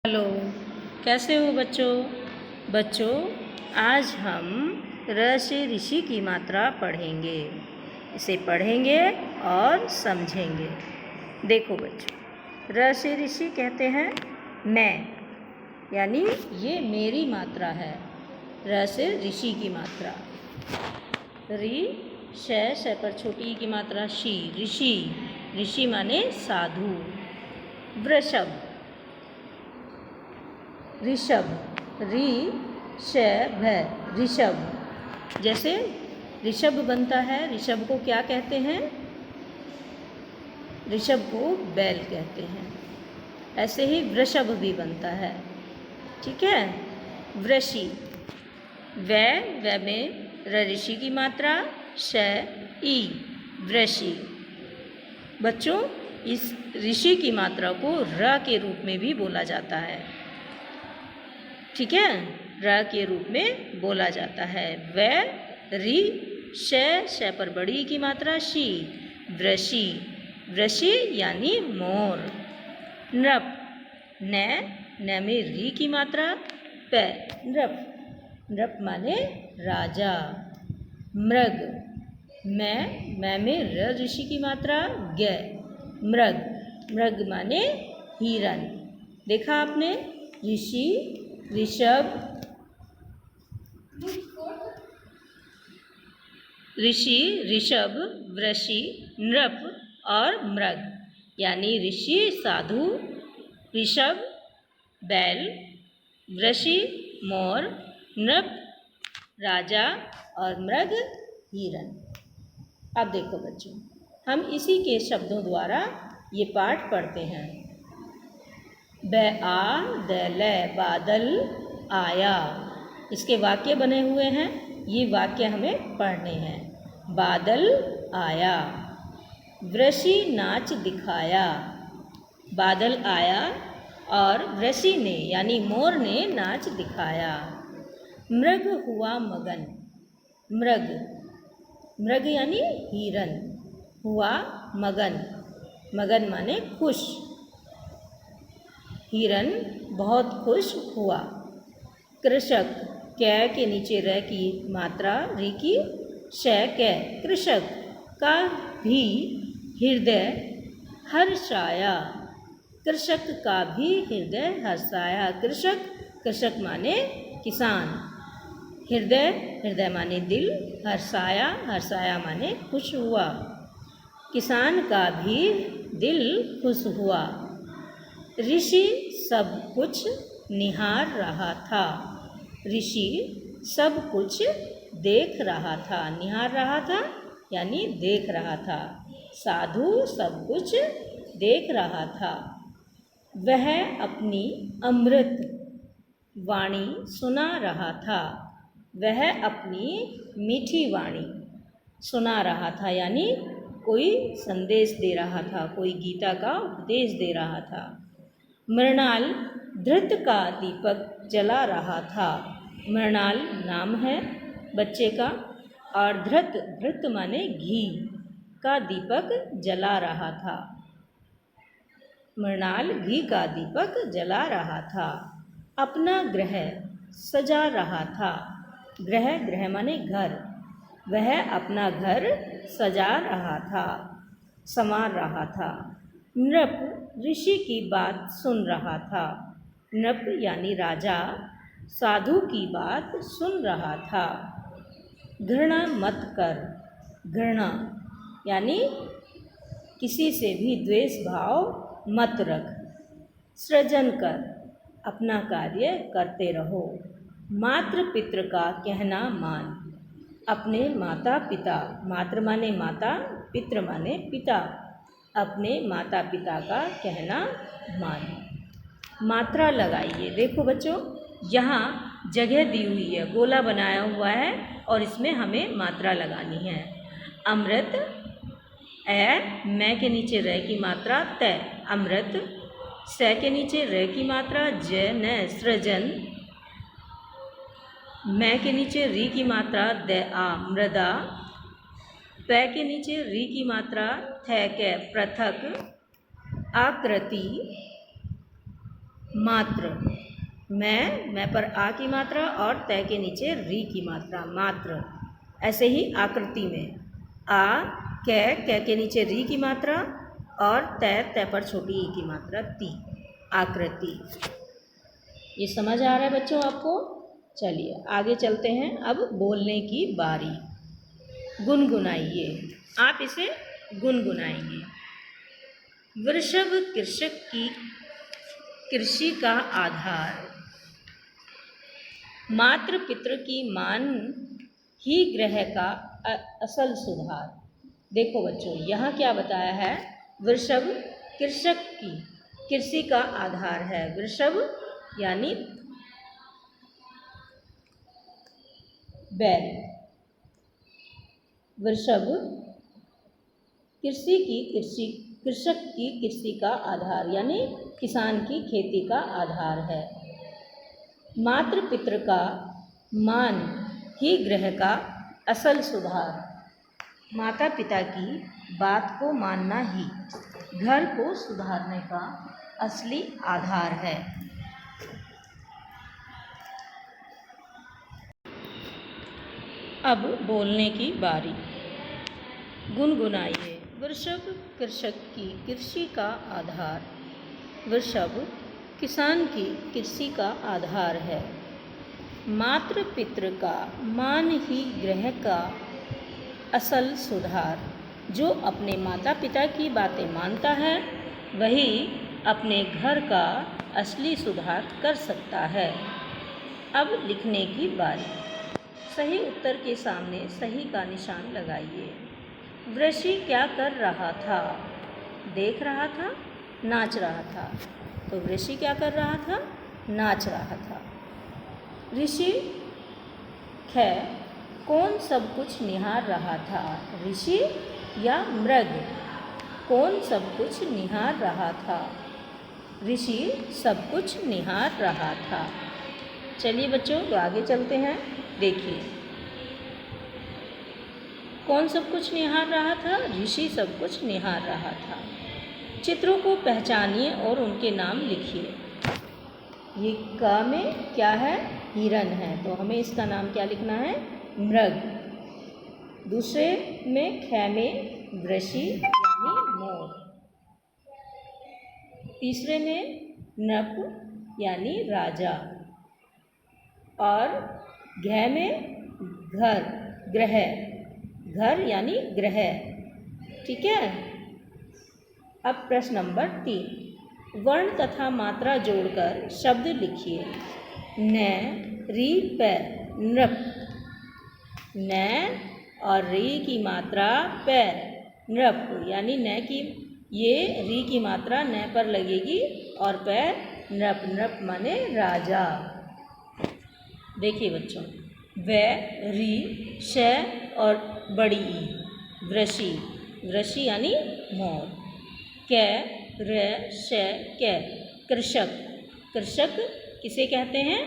Hello, कैसे हो बच्चों आज हम र से ऋषि की मात्रा पढ़ेंगे। इसे पढ़ेंगे और समझेंगे। देखो बच्चों, र से ऋषि कहते हैं मैं, यानी ये मेरी मात्रा है। र से ऋषि की मात्रा। री श पर छोटी की मात्रा शी, ऋषि। ऋषि माने साधु। वृषभ, ऋषभ, री श भ, ऋषभ। जैसे ऋषभ बनता है, ऋषभ को क्या कहते हैं? ऋषभ को बैल कहते हैं। ऐसे ही वृषभ भी बनता है। ठीक है। वृषि, व में र ऋषि की मात्रा, श ई, वृषि। बच्चों, इस ऋषि की मात्रा को र के रूप में भी बोला जाता है। ठीक है, र के रूप में बोला जाता है। व री श पर बड़ी की मात्रा शी, वृषि। वृषि यानी मोर। नृप, न में री की मात्रा प, नृप। नृप माने राजा। मृग, मैं में र ऋषि की मात्रा ग, मृग। मृग माने हिरन। देखा आपने? ऋषि, ऋषभ, वृषि, नृप और मृग। यानी ऋषि साधु, ऋषभ बैल, वृषि मोर, नृप राजा और मृग हिरन। अब देखो बच्चों, हम इसी के शब्दों द्वारा ये पाठ पढ़ते हैं। बादल आया। इसके वाक्य बने हुए हैं, ये वाक्य हमें पढ़ने हैं। बादल आया। वृषि नाच दिखाया। बादल आया और वृषि ने यानी मोर ने नाच दिखाया। मृग हुआ मगन। मृग यानी हिरन, हुआ मगन। मगन माने खुश। हिरन बहुत खुश हुआ। कृषक, कै के नीचे र की मात्रा, री की श कै, कृषक का भी हृदय हर्षाया। कृषक का भी हृदय हर्षाया। कृषक माने किसान। हृदय माने दिल, हर्षाया माने खुश हुआ। किसान का भी दिल खुश हुआ। ऋषि सब कुछ निहार रहा था। ऋषि सब कुछ देख रहा था। निहार रहा था यानी देख रहा था। साधु सब कुछ देख रहा था। वह अपनी अमृत वाणी सुना रहा था। वह अपनी मीठी वाणी सुना रहा था, यानी कोई संदेश दे रहा था, कोई गीता का उपदेश दे रहा था। मृणाल धृत का दीपक जला रहा था। मृणाल नाम है बच्चे का और धृत माने घी का दीपक जला रहा था। मृणाल घी का दीपक जला रहा था। अपना गृह सजा रहा था। गृह माने घर। वह अपना घर सजा रहा था, संवार रहा था। नृप ऋषि की बात सुन रहा था। नृप यानी राजा साधु की बात सुन रहा था। घृणा मत कर। घृणा यानी किसी से भी द्वेष भाव मत रख। सृजन कर, अपना कार्य करते रहो। मातृ पितृ का कहना मान। अपने माता पिता, मातृ माने माता, पितृ माने पिता, अपने माता पिता का कहना मान। मात्रा लगाइए। देखो बच्चों, यहाँ जगह दी हुई है, गोला बनाया हुआ है और इसमें हमें मात्रा लगानी है। अमृत, मैं के नीचे र की मात्रा त, अमृत। स के नीचे र की मात्रा ज न, सृजन। मैं के नीचे री की मात्रा द आ, मृदा। प के नीचे री की मात्रा थ कै, पृथक। आकृति, मात्र, मैं पर आ की मात्रा और तय के नीचे री की मात्रा, मात्र। ऐसे ही आकृति में आ, कै के नीचे री की मात्रा और तय पर छोटी ई की मात्रा, ती, आकृति। ये समझ आ रहा है बच्चों आपको? चलिए आगे चलते हैं। अब बोलने की बारी। गुनगुनाइए, आप इसे गुनगुनाएंगे। वृषभ कृषक की कृषि का आधार, मातृ पितृ की मान ही ग्रह का असल सुधार। देखो बच्चों, यहाँ क्या बताया है? वृषभ कृषक की कृषि का आधार है। वृषभ यानी बैल, वृषभ कृषक की कृषि का आधार यानी किसान की खेती का आधार है। मातृ पितृ का मान ही ग्रह का असल सुधार, माता पिता की बात को मानना ही घर को सुधारने का असली आधार है। अब बोलने की बारी। गुनगुनाइए। वृषभ कृषक की कृषि का आधार, वृषभ किसान की कृषि का आधार है। मातृ पितृ का मान ही ग्रह का असल सुधार, जो अपने माता पिता की बातें मानता है वही अपने घर का असली सुधार कर सकता है। अब लिखने की बारी। सही उत्तर के सामने सही का निशान लगाइए। वृषि क्या कर रहा था? देख रहा था, नाच रहा था। तो वृषि क्या कर रहा था? नाच रहा था। ऋषि ख कौन सब कुछ निहार रहा था? ऋषि या मृग? कौन सब कुछ निहार रहा था? ऋषि सब कुछ निहार रहा था। चलिए बच्चों, तो आगे चलते हैं। देखिए, कौन सब कुछ निहार रहा था? ऋषि सब कुछ निहार रहा था। चित्रों को पहचानिए और उनके नाम लिखिए। ये क में क्या है? हिरन है, तो हमें इसका नाम क्या लिखना है? मृग। दूसरे में ख में वृषि यानी मोर। तीसरे में नप यानी राजा और घ में घर, ग्रह, घर यानी ग्रह। ठीक है। अब प्रश्न नंबर 3, वर्ण तथा मात्रा जोड़कर शब्द लिखिए। न, री, पै, नृप। न और री की मात्रा पै, नृप यानी न की ये री की मात्रा न पर लगेगी और पै नृप, नृप माने राजा। देखिए बच्चों, व, री, श और बड़ी ई, वृषि, वृषि यानी मोर। कै, र, श, कै, कृषक, कृषक किसे कहते हैं?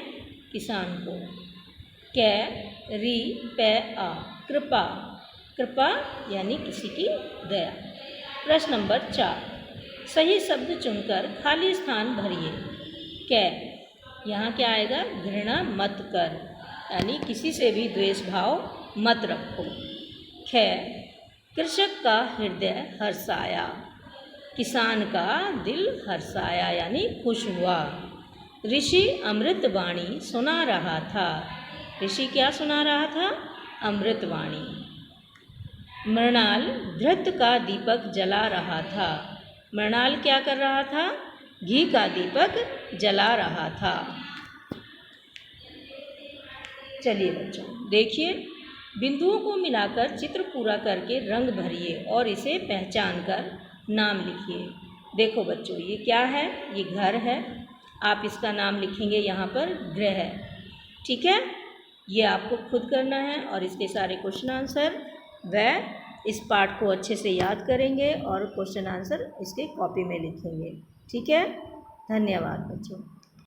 किसान को। कै, री, पै, आ, कृपा, कृपा यानी किसी की दया। प्रश्न नंबर 4, सही शब्द चुनकर खाली स्थान भरिए। कै, यहाँ क्या आएगा? घृणा मत कर, यानी किसी से भी द्वेष भाव मत रखो। ख, कृषक का हृदय हर्षाया, किसान का दिल हर्षाया यानी खुश हुआ। ऋषि अमृत वाणी सुना रहा था, ऋषि क्या सुना रहा था? अमृत वाणी। मृणाल घृत का दीपक जला रहा था, मृणाल क्या कर रहा था? घी का दीपक जला रहा था। चलिए बच्चों, देखिए, बिंदुओं को मिलाकर चित्र पूरा करके रंग भरिए और इसे पहचान कर नाम लिखिए। देखो बच्चों, ये क्या है? ये घर है, आप इसका नाम लिखेंगे यहाँ पर गृह। ठीक है, ये आपको खुद करना है और इसके सारे क्वेश्चन आंसर व इस पाठ को अच्छे से याद करेंगे और क्वेश्चन आंसर इसके कॉपी में लिखेंगे। ठीक है, धन्यवाद बच्चों।